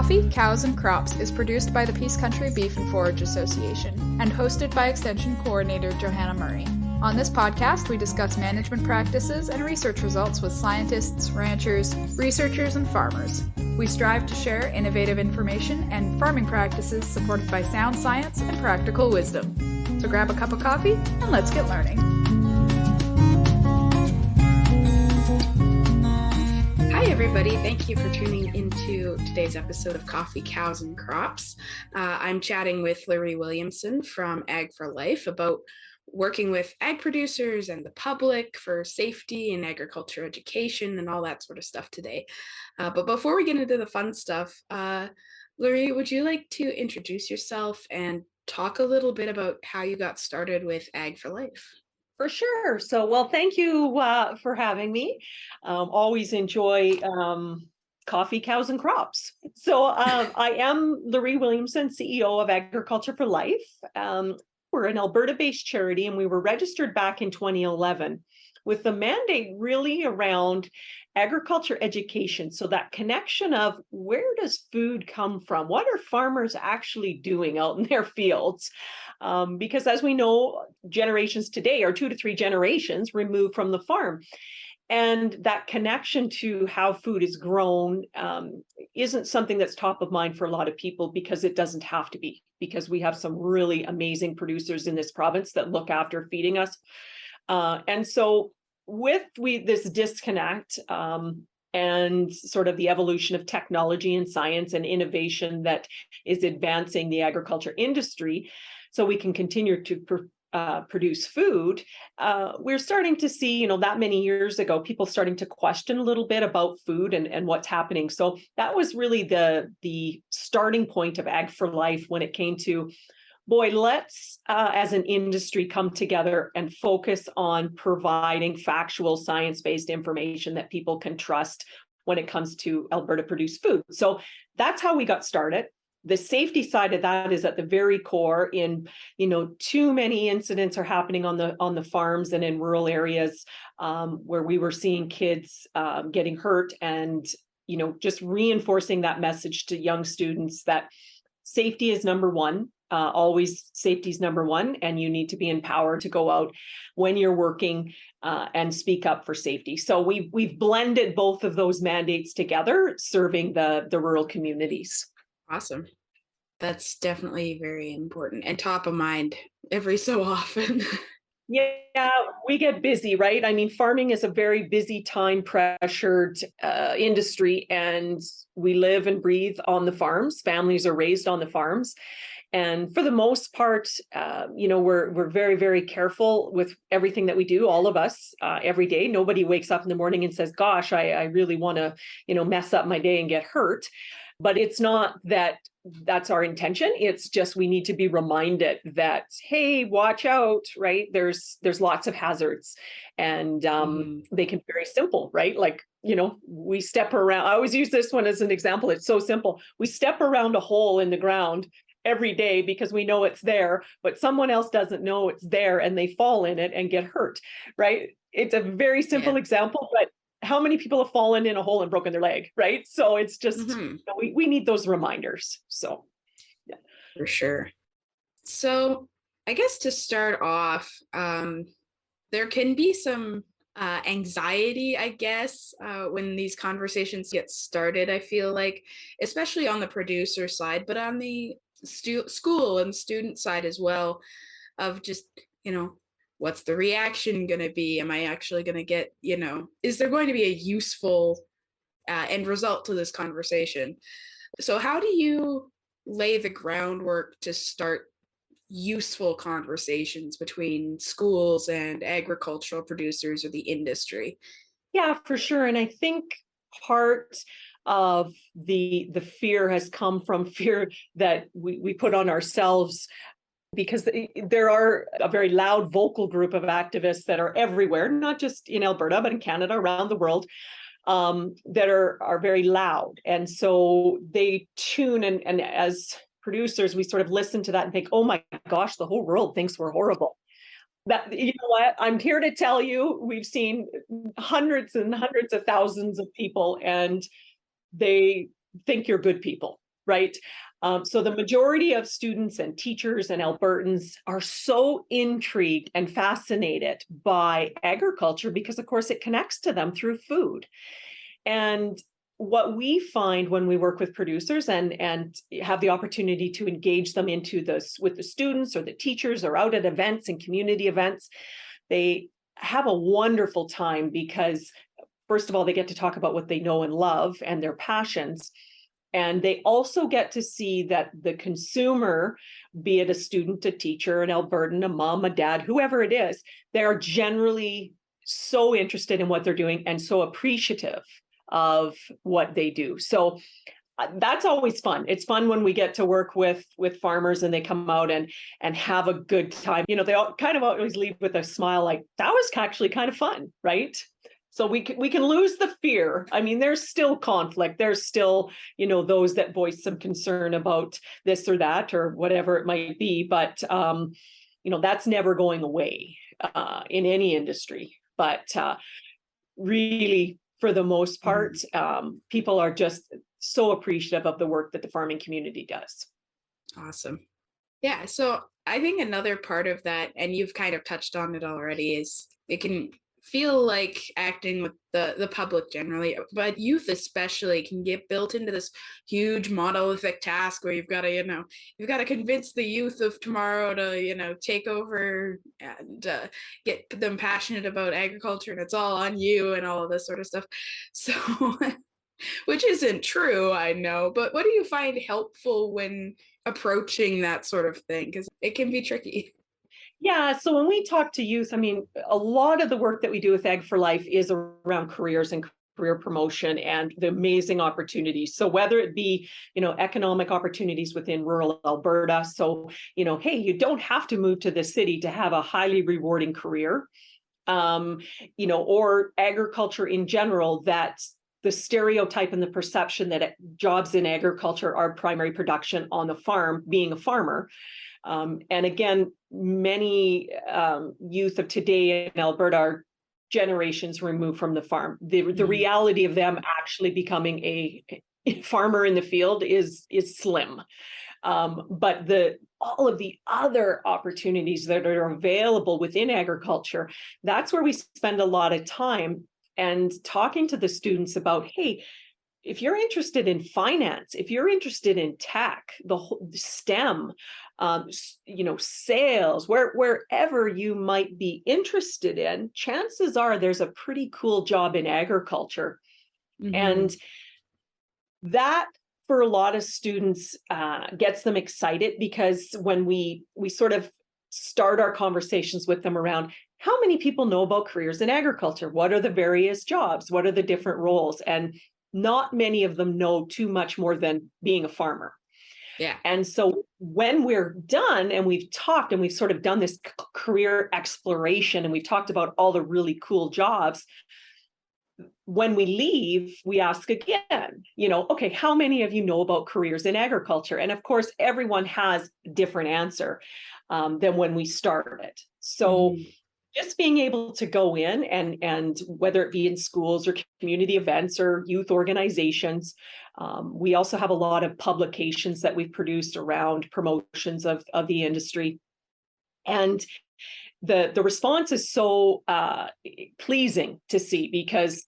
Coffee, Cows, and Crops is produced by the Peace Country Beef and Forage Association and hosted by Extension Coordinator Johanna Murray. On this podcast, we discuss management practices and research results with scientists, ranchers, researchers, and farmers. We strive to share innovative information and farming practices supported by sound science and practical wisdom. So grab a cup of coffee and let's get learning. Hi, everybody. Thank you for tuning into today's episode of Coffee, Cows, and Crops. I'm chatting with Luree Williamson from Ag for Life about working with ag producers and the public for safety and agriculture education and all that sort of stuff today. But before we get into the fun stuff, Luree, would you like to introduce yourself and talk a little bit about how you got started with Ag for Life? For sure. So, thank you for having me. Always enjoy coffee, cows, and crops. So I am Luree Williamson, CEO of Agriculture for Life. We're an Alberta-based charity, and we were registered back in 2011 with the mandate really around agriculture education. So that connection of where does food come from? What are farmers actually doing out in their fields? Because as we know, generations today are 2 to 3 generations removed from the farm. And that connection to how food is grown isn't something that's top of mind for a lot of people, because it doesn't have to be, because we have some really amazing producers in this province that look after feeding us. And so with this disconnect and sort of the evolution of technology and science and innovation that is advancing the agriculture industry, so we can continue to produce food, we're starting to see, that many years ago, people starting to question a little bit about food and what's happening. So that was really the starting point of Ag for Life when it came to, let's, as an industry, come together and focus on providing factual, science-based information that people can trust when it comes to Alberta produced food. So that's how we got started. The safety side of that is at the very core. Too many incidents are happening on the farms and in rural areas where we were seeing kids getting hurt, and just reinforcing that message to young students that safety is number one. Always safety is number one, and you need to be empowered to go out when you're working and speak up for safety. So we've blended both of those mandates together, serving the rural communities. Awesome. That's definitely very important and top of mind every so often. Yeah, we get busy, right? I mean, farming is a very busy, time-pressured industry, and we live and breathe on the farms. Families are raised on the farms. And for the most part, we're very, very careful with everything that we do, all of us, every day. Nobody wakes up in the morning and says, gosh, I really want to, mess up my day and get hurt. But it's not that that's our intention. It's just we need to be reminded that, hey, watch out, right? There's lots of hazards, and they can be very simple, right? Like, we step around. I always use this one as an example. It's so simple. We step around a hole in the ground every day because we know it's there, but someone else doesn't know it's there and they fall in it and get hurt, right? It's a very simple example, but how many people have fallen in a hole and broken their leg, right? So it's just, we need those reminders. So, yeah. For sure. So I guess to start off, there can be some anxiety, I guess, when these conversations get started, I feel like, especially on the producer side, but on the school and student side as well, of just, what's the reaction going to be? Am I actually going to get, is there going to be a useful end result to this conversation? So how do you lay the groundwork to start useful conversations between schools and agricultural producers or the industry? Yeah, for sure. And I think part of the fear has come from fear that we put on ourselves, because there are a very loud, vocal group of activists that are everywhere, not just in Alberta, but in Canada, around the world, that are very loud. And so they tune, and as producers, we sort of listen to that and think, oh my gosh, the whole world thinks we're horrible. That, what, I'm here to tell you, we've seen hundreds and hundreds of thousands of people, and they think you're good people. right? So the majority of students and teachers and Albertans are so intrigued and fascinated by agriculture because, of course, it connects to them through food. And what we find when we work with producers and have the opportunity to engage them into this with the students or the teachers or out at events and community events, they have a wonderful time because, first of all, they get to talk about what they know and love and their passions. And they also get to see that the consumer, be it a student, a teacher, an Albertan, a mom, a dad, whoever it is, they're generally so interested in what they're doing and so appreciative of what they do. So that's always fun. It's fun when we get to work with farmers and they come out and have a good time. You know, they all kind of always leave with a smile, like that was actually kind of fun, right? So we can lose the fear. I mean, there's still conflict. There's still, you know, those that voice some concern about this or that or whatever it might be. But you know, that's never going away in any industry. But really, for the most part, people are just so appreciative of the work that the farming community does. Awesome. Yeah. So I think another part of that, and you've kind of touched on it already, is it can feel like acting with the public generally, but youth especially can get built into this huge monolithic task where you've got to, you've got to convince the youth of tomorrow to, take over and get them passionate about agriculture, and it's all on you and all of this sort of stuff. So, which isn't true, I know, but what do you find helpful when approaching that sort of thing? Because it can be tricky. Yeah, so when we talk to youth, I mean, a lot of the work that we do with Ag for Life is around careers and career promotion and the amazing opportunities. So whether it be, economic opportunities within rural Alberta, so, hey, you don't have to move to the city to have a highly rewarding career, or agriculture in general, that the stereotype and the perception that jobs in agriculture are primary production on the farm, being a farmer. And again, many youth of today in Alberta are generations removed from the farm. The reality of them actually becoming a farmer in the field is slim. But all of the other opportunities that are available within agriculture, that's where we spend a lot of time and talking to the students about, hey, if you're interested in finance, if you're interested in tech, the whole STEM, sales, wherever you might be interested in, chances are there's a pretty cool job in agriculture. And that, for a lot of students, gets them excited, because when we sort of start our conversations with them around how many people know about careers in agriculture, what are the various jobs, what are the different roles, and not many of them know too much more than being a farmer. Yeah. And so when we're done and we've talked and we've sort of done this career exploration and we've talked about all the really cool jobs, when we leave, we ask again, okay, how many of you know about careers in agriculture? And of course, everyone has a different answer than when we started. So just being able to go in and whether it be in schools or community events or youth organizations, we also have a lot of publications that we've produced around promotions of the industry. And the response is so pleasing to see, because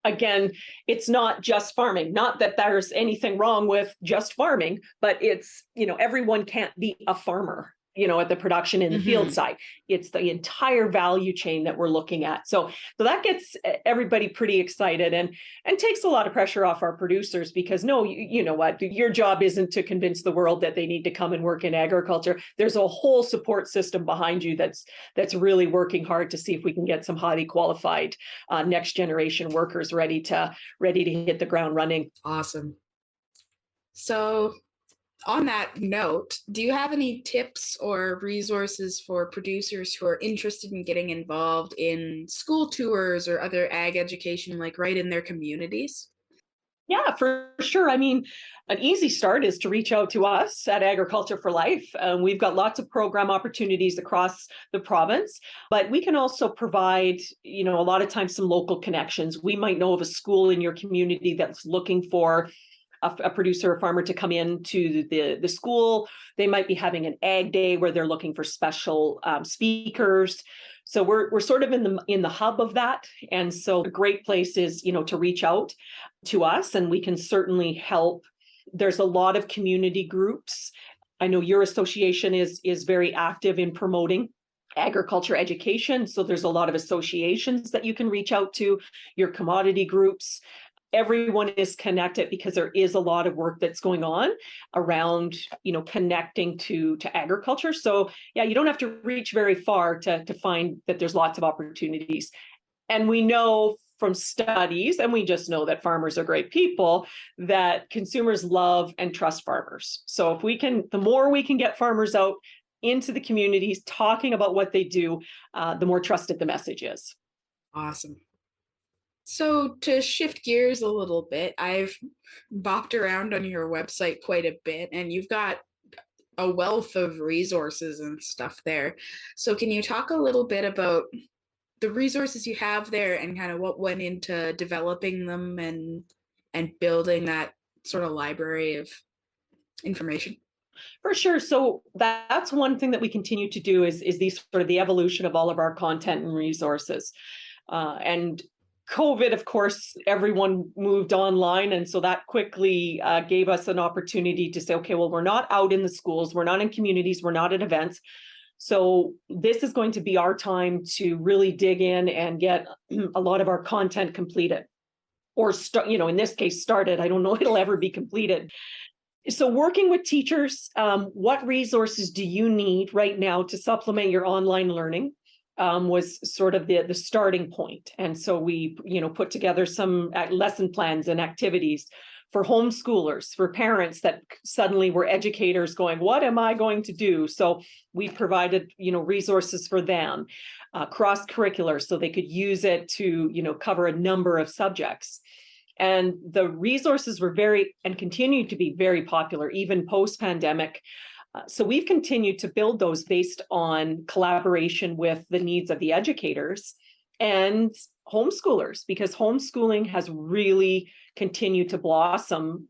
again, it's not just farming, not that there's anything wrong with just farming, but it's, everyone can't be a farmer, at the production in the field side. It's the entire value chain that we're looking at. So that gets everybody pretty excited and takes a lot of pressure off our producers, because you know what, your job isn't to convince the world that they need to come and work in agriculture. There's a whole support system behind you that's really working hard to see if we can get some highly qualified next generation workers ready to hit the ground running. Awesome. So on that note, do you have any tips or resources for producers who are interested in getting involved in school tours or other ag education, like right in their communities? Yeah, for sure. I mean, an easy start is to reach out to us at Agriculture for Life. We've got lots of program opportunities across the province, but we can also provide, a lot of times some local connections. We might know of a school in your community that's looking for a producer or farmer to come into the school. They might be having an ag day where they're looking for special speakers. So we're sort of in the hub of that. And so a great place is, to reach out to us, and we can certainly help. There's a lot of community groups. I know your association is very active in promoting agriculture education. So there's a lot of associations that you can reach out to, your commodity groups. Everyone is connected because there is a lot of work that's going on around, connecting to agriculture. So yeah, you don't have to reach very far to find that there's lots of opportunities. And we know from studies, and we just know that farmers are great people, that consumers love and trust farmers. So the more we can get farmers out into the communities talking about what they do, the more trusted the message is. Awesome. So to shift gears a little bit, I've bopped around on your website quite a bit, and you've got a wealth of resources and stuff there. So can you talk a little bit about the resources you have there and kind of what went into developing them and building that sort of library of information? For sure. So that's one thing that we continue to do is these sort of the evolution of all of our content and resources. And COVID, of course, everyone moved online. And so that quickly gave us an opportunity to say, okay, well, we're not out in the schools, we're not in communities, we're not at events. So this is going to be our time to really dig in and get a lot of our content completed, or in this case, started. I don't know if it'll ever be completed. So working with teachers, what resources do you need right now to supplement your online learning was sort of the starting point. And so we, put together some lesson plans and activities for homeschoolers, for parents that suddenly were educators going, what am I going to do? So we provided, resources for them, cross-curricular, so they could use it to, cover a number of subjects. And the resources were and continue to be very popular, even post-pandemic. So we've continued to build those based on collaboration with the needs of the educators and homeschoolers, because homeschooling has really continued to blossom,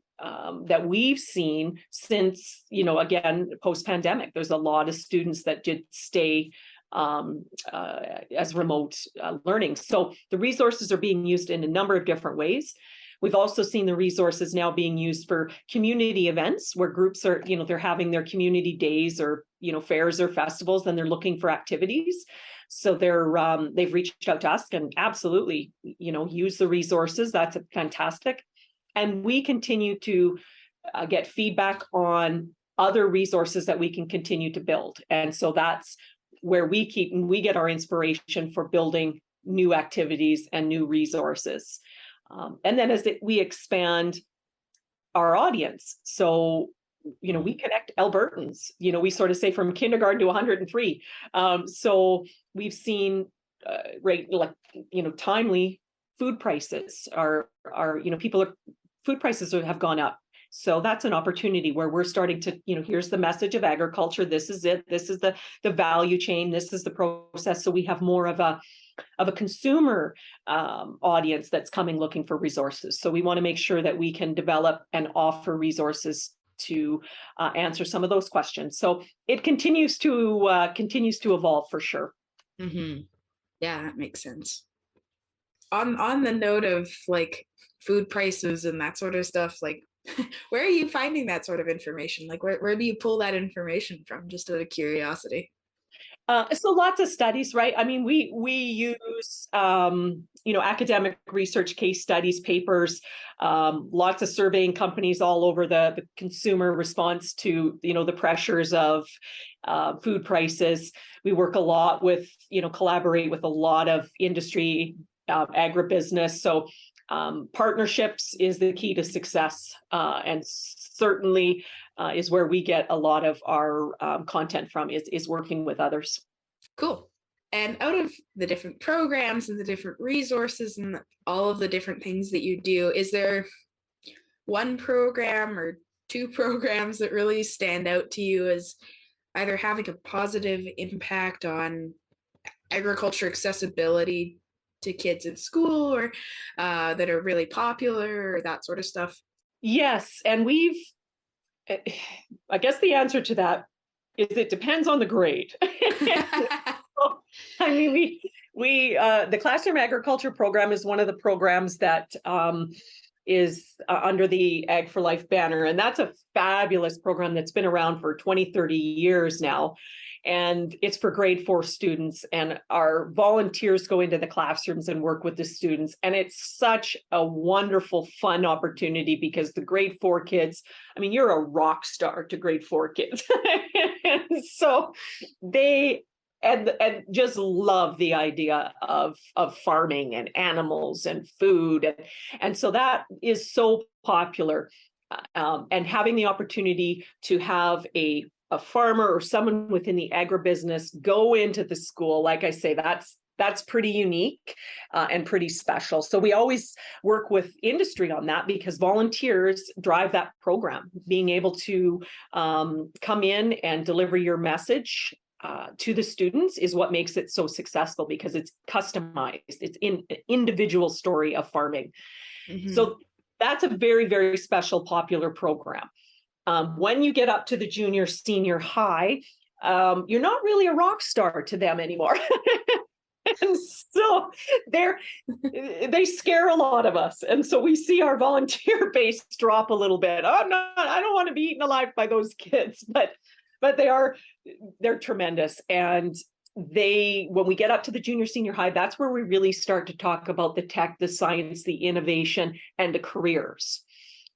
that we've seen since, again, post-pandemic. There's a lot of students that did stay as remote learning. So the resources are being used in a number of different ways. We've also seen the resources now being used for community events where groups are, they're having their community days or, fairs or festivals, and they're looking for activities. So they've reached out to us and absolutely, use the resources. That's fantastic. And we continue to get feedback on other resources that we can continue to build. And so that's where we get our inspiration for building new activities and new resources. And then as we expand our audience, so, we connect Albertans, we sort of say from kindergarten to 103. So we've seen, timely food prices food prices have gone up. So that's an opportunity where we're starting to, here's the message of agriculture. This is it. This is the value chain. This is the process. So we have more of a consumer audience that's coming looking for resources. So we want to make sure that we can develop and offer resources to answer some of those questions. So it continues to evolve for sure. Mm-hmm. Yeah, that makes sense. On the note of like food prices and that sort of stuff, like where are you finding that sort of information? Like where do you pull that information from, just out of curiosity? So lots of studies, right? I mean, we use, academic research, case studies, papers, lots of surveying companies all over the consumer response to, the pressures of food prices. We work a lot with, collaborate with a lot of industry, agribusiness. So partnerships is the key to success, and certainly is where we get a lot of our content from, is working with others. Cool. And out of the different programs and the different resources and all of the different things that you do, is there one program or two programs that really stand out to you as either having a positive impact on agriculture accessibility to kids in school, or that are really popular, or that sort of stuff? Yes, and I guess the answer to that is it depends on the grade. I mean, the classroom agriculture program is one of the programs that is under the Ag for Life banner. And that's a fabulous program that's been around for 20, 30 years now. And it's for grade 4 students, and our volunteers go into the classrooms and work with the students. And it's such a wonderful, fun opportunity because the grade 4 kids, I mean, you're a rock star to grade 4 kids. So they and just love the idea of farming and animals and food. And so that is so popular. And having the opportunity to have a farmer or someone within the agribusiness go into the school, like I say, that's pretty unique and pretty special. So we always work with industry on that because volunteers drive that program. Being able to come in and deliver your message to the students is what makes it so successful, because it's customized. It's an individual story of farming. Mm-hmm. So that's a very, very special, popular program. When you get up to the junior, senior high, you're not really a rock star to them anymore. And so they scare a lot of us. And so we see our volunteer base drop a little bit. Oh, no, I don't want to be eaten alive by those kids, but they're tremendous. And when we get up to the junior, senior high, that's where we really start to talk about the tech, the science, the innovation, and the careers.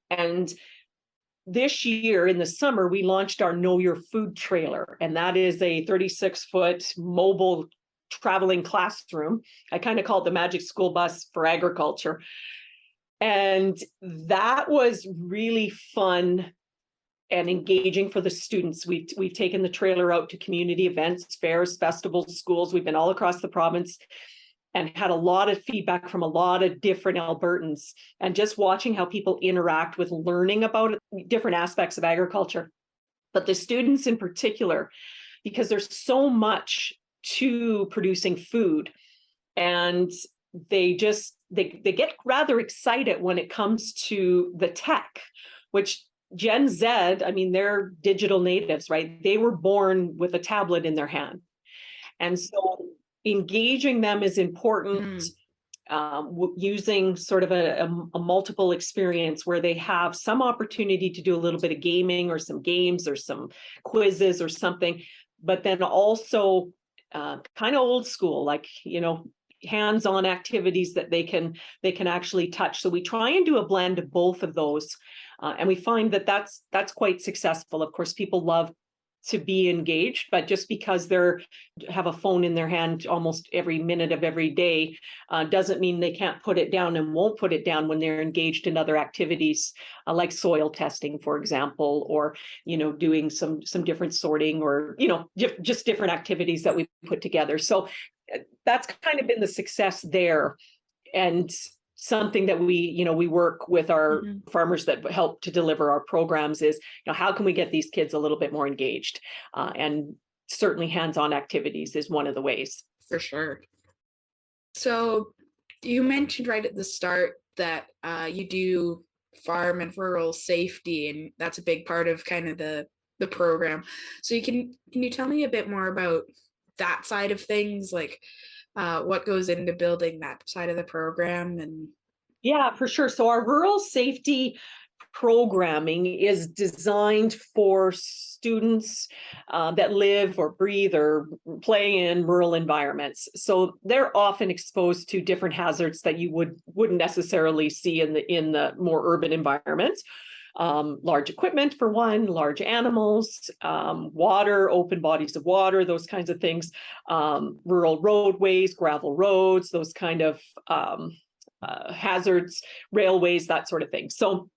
And this year in the summer, we launched our Know Your Food trailer, and that is a 36-foot mobile traveling classroom. I kind of call it the magic school bus for agriculture. And that was really fun and engaging for the students. We've taken the trailer out to community events, fairs, festivals, schools. We've been all across the province and had a lot of feedback from a lot of different Albertans, and just watching how people interact with learning about different aspects of agriculture. But the students in particular, because there's so much to producing food, and they get rather excited when it comes to the tech, which Gen Z, I mean, they're digital natives, right? They were born with a tablet in their hand. And so engaging them is important. Using sort of a multiple experience where they have some opportunity to do a little bit of gaming or some games or some quizzes or something, but then also kind of old school, like, hands-on activities that they can actually touch. So we try and do a blend of both of those. And we find that that's quite successful. Of course, people love to be engaged, but just because they have a phone in their hand almost every minute of every day doesn't mean they can't put it down and won't put it down when they're engaged in other activities like soil testing, for example, or doing some different sorting, or just different activities that we put together. So that's kind of been the success there. And something that we work with our farmers that help to deliver our programs is, how can we get these kids a little bit more engaged? And certainly hands-on activities is one of the ways. For sure. So you mentioned right at the start that you do farm and rural safety, and that's a big part of kind of the program. So can you tell me a bit more about that side of things, like what goes into building that side of the program? And yeah, for sure. So our rural safety programming is designed for students that live or breathe or play in rural environments. So they're often exposed to different hazards that you wouldn't necessarily see in the more urban environments. Large equipment for one, large animals, water, open bodies of water, those kinds of things, rural roadways, gravel roads, those kind of hazards, railways, that sort of thing. So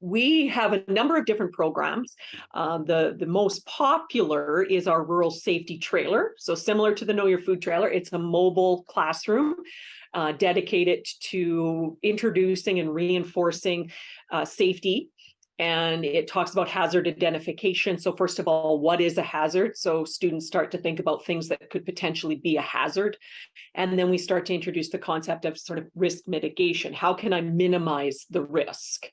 we have a number of different programs. The most popular is our rural safety trailer. So similar to the Know Your Food trailer, it's a mobile classroom dedicated to introducing and reinforcing safety and it talks about hazard identification. So first of all, what is a hazard? So students start to think about things that could potentially be a hazard. And then we start to introduce the concept of sort of risk mitigation. How can I minimize the risk?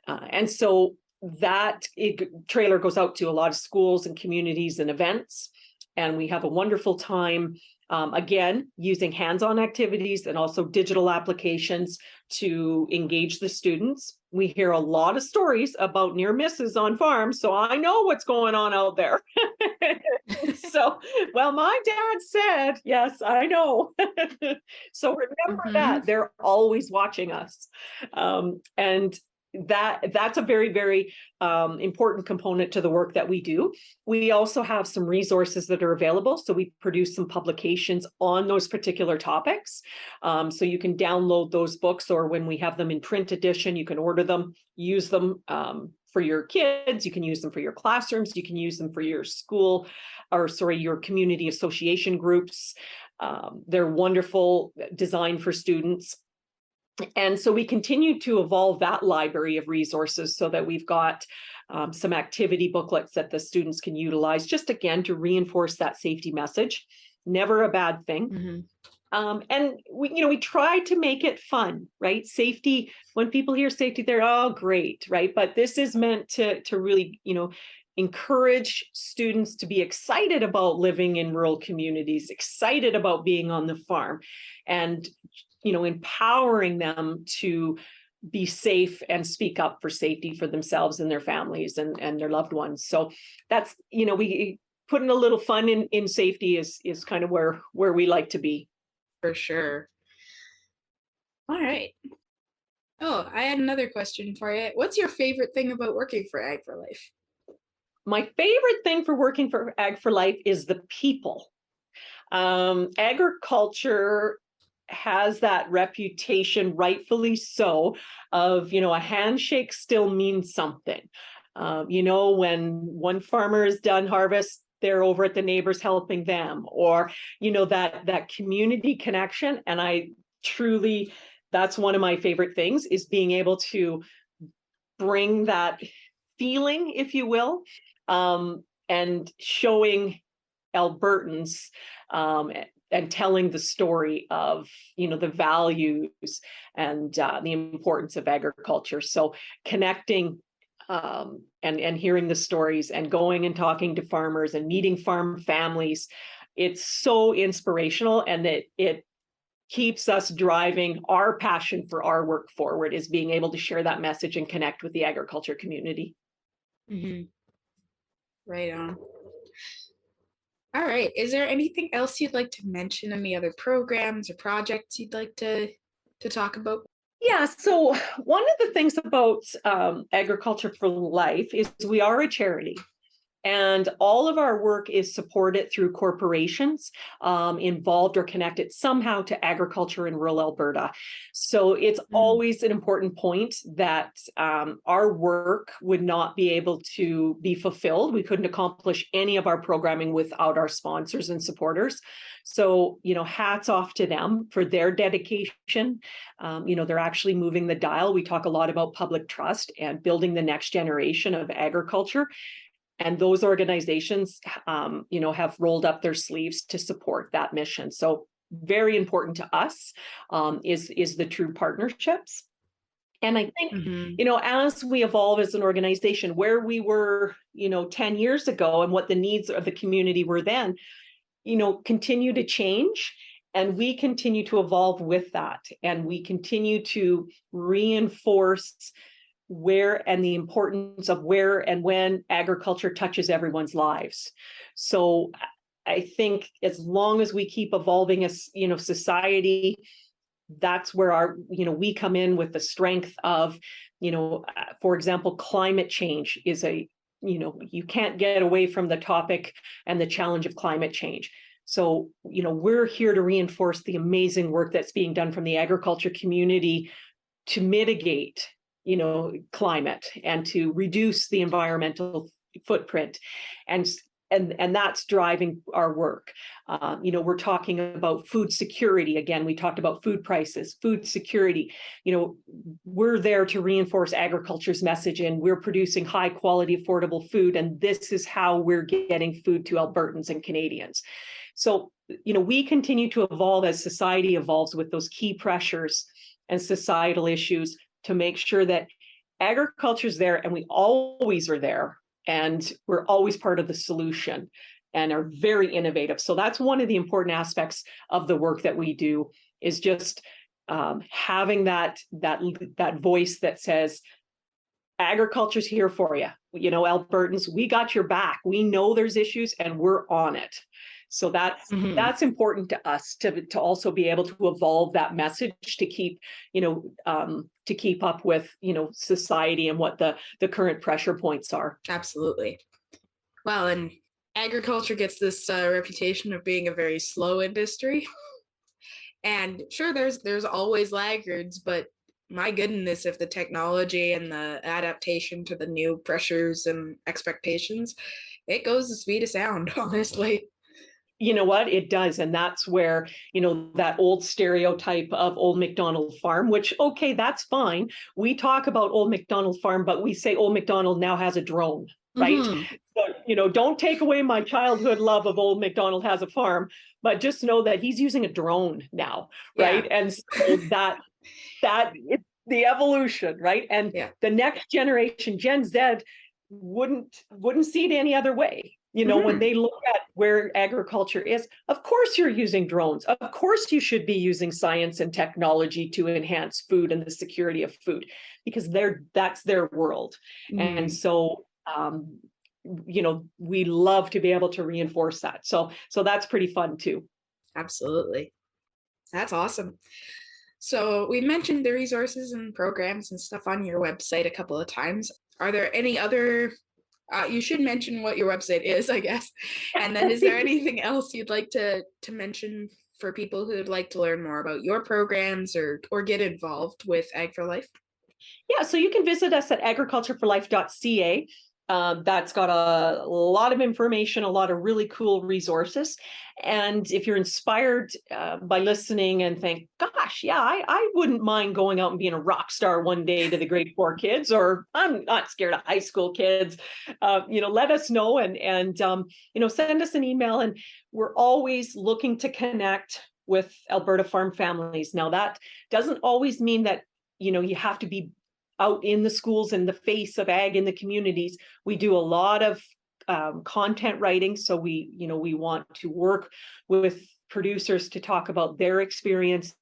And so that trailer goes out to a lot of schools and communities and events. And we have a wonderful time, again, using hands-on activities and also digital applications to engage the students. We hear a lot of stories about near misses on farms, so I know what's going on out there. So, well, my dad said, yes, I know. So remember that they're always watching us. And that's a very, very important component to the work that we do. We also have some resources that are available. So we produce some publications on those particular topics. So you can download those books, or when we have them in print edition, you can order them, use them for your kids. You can use them for your classrooms. You can use them for your school, or sorry, your community association groups. They're wonderful, designed for students. And so we continue to evolve that library of resources so that we've got some activity booklets that the students can utilize, just again to reinforce that safety message. Never a bad thing. And we try to make it fun, right? Safety, when people hear safety, they're all great, right? But this is meant to really, encourage students to be excited about living in rural communities, excited about being on the farm, and empowering them to be safe and speak up for safety for themselves and their families and their loved ones. So that's, we putting a little fun in safety is kind of where we like to be. For sure. All right. Oh, I had another question for you. What's your favorite thing about working for Ag for Life? My favorite thing for working for Ag for Life is the people. Agriculture has that reputation, rightfully so, of, a handshake still means something. When one farmer is done harvest, they're over at the neighbors helping them, or, that community connection. And that's one of my favorite things, is being able to bring that feeling, if you will, and showing Albertans and telling the story of, the values and the importance of agriculture. So connecting and hearing the stories and going and talking to farmers and meeting farm families, it's so inspirational, and that it keeps us driving our passion for our work forward, is being able to share that message and connect with the agriculture community. Right on. All right. Is there anything else you'd like to mention? Any other programs or projects you'd like to talk about? Yeah, so one of the things about Agriculture for Life is we are a charity. And all of our work is supported through corporations involved or connected somehow to agriculture in rural Alberta. So it's always an important point that our work would not be able to be fulfilled. We couldn't accomplish any of our programming without our sponsors and supporters. So, hats off to them for their dedication. They're actually moving the dial. We talk a lot about public trust and building the next generation of agriculture. And those organizations, have rolled up their sleeves to support that mission. So very important to us is the true partnerships. And I think, as we evolve as an organization, where we were, 10 years ago and what the needs of the community were then, continue to change. And we continue to evolve with that. And we continue to reinforce where and the importance of where and when agriculture touches everyone's lives. So I think as long as we keep evolving as, society, that's where we come in with the strength of, for example, climate change is you can't get away from the topic and the challenge of climate change. So, we're here to reinforce the amazing work that's being done from the agriculture community to mitigate climate and to reduce the environmental footprint. And and that's driving our work. We're talking about food security. Again, we talked about food prices, food security. We're there to reinforce agriculture's message, and we're producing high quality, affordable food. And this is how we're getting food to Albertans and Canadians. So, we continue to evolve as society evolves with those key pressures and societal issues to make sure that agriculture's there, and we always are there. And we're always part of the solution and are very innovative. So that's one of the important aspects of the work that we do, is just having that voice that says, agriculture's here for you. Albertans, we got your back. We know there's issues and we're on it. So that's important to us to also be able to evolve that message to keep, to keep up with, society and what the current pressure points are. Absolutely. Well, and agriculture gets this reputation of being a very slow industry. And sure, there's always laggards, but my goodness, if the technology and the adaptation to the new pressures and expectations, it goes the speed of sound, honestly. You know what? It does. And that's where, that old stereotype of Old MacDonald Farm, which, okay, that's fine. We talk about Old MacDonald Farm, but we say Old MacDonald now has a drone, right? So, don't take away my childhood love of Old MacDonald has a farm, but just know that he's using a drone now, right? Yeah. And so that it's the evolution, right? And the next generation, Gen Z, wouldn't see it any other way. When they look at where agriculture is, of course you're using drones. Of course you should be using science and technology to enhance food and the security of food, because that's their world. And so, we love to be able to reinforce that. So that's pretty fun too. Absolutely. That's awesome. So we mentioned the resources and programs and stuff on your website a couple of times. Are there any other you should mention what your website is, I guess. And then is there anything else you'd like to mention for people who'd like to learn more about your programs or get involved with Ag for Life? Yeah, so you can visit us at agricultureforlife.ca. That's got a lot of information, a lot of really cool resources. And if you're inspired by listening and think, gosh, yeah, I wouldn't mind going out and being a rock star one day to the grade 4 kids, or I'm not scared of high school kids, let us know and send us an email. And we're always looking to connect with Alberta farm families. Now, that doesn't always mean that, you have to be out in the schools and the face of ag in the communities. We do a lot of content writing. So we want to work with producers to talk about their experiences.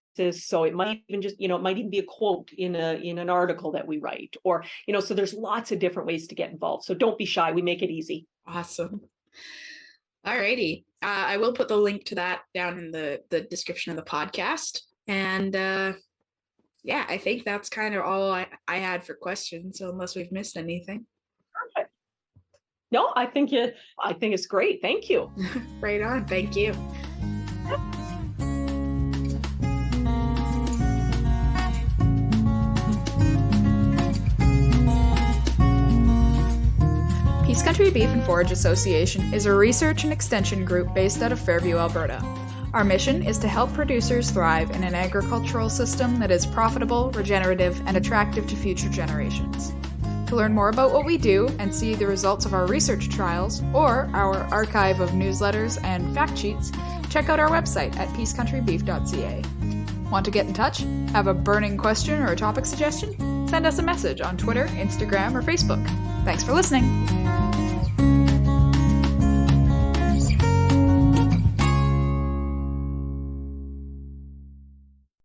So it might even it might even be a quote in an article that we write, or, so there's lots of different ways to get involved. So don't be shy. We make it easy. Awesome. All righty. I will put the link to that down in the description of the podcast. And yeah, I think that's kind of all I had for questions. So unless we've missed anything. Perfect. No, I think it's great. Thank you. Right on. Thank you. Peace Country Beef and Forage Association is a research and extension group based out of Fairview, Alberta. Our mission is to help producers thrive in an agricultural system that is profitable, regenerative, and attractive to future generations. To learn more about what we do and see the results of our research trials or our archive of newsletters and fact sheets, check out our website at peacecountrybeef.ca. Want to get in touch? Have a burning question or a topic suggestion? Send us a message on Twitter, Instagram, or Facebook. Thanks for listening.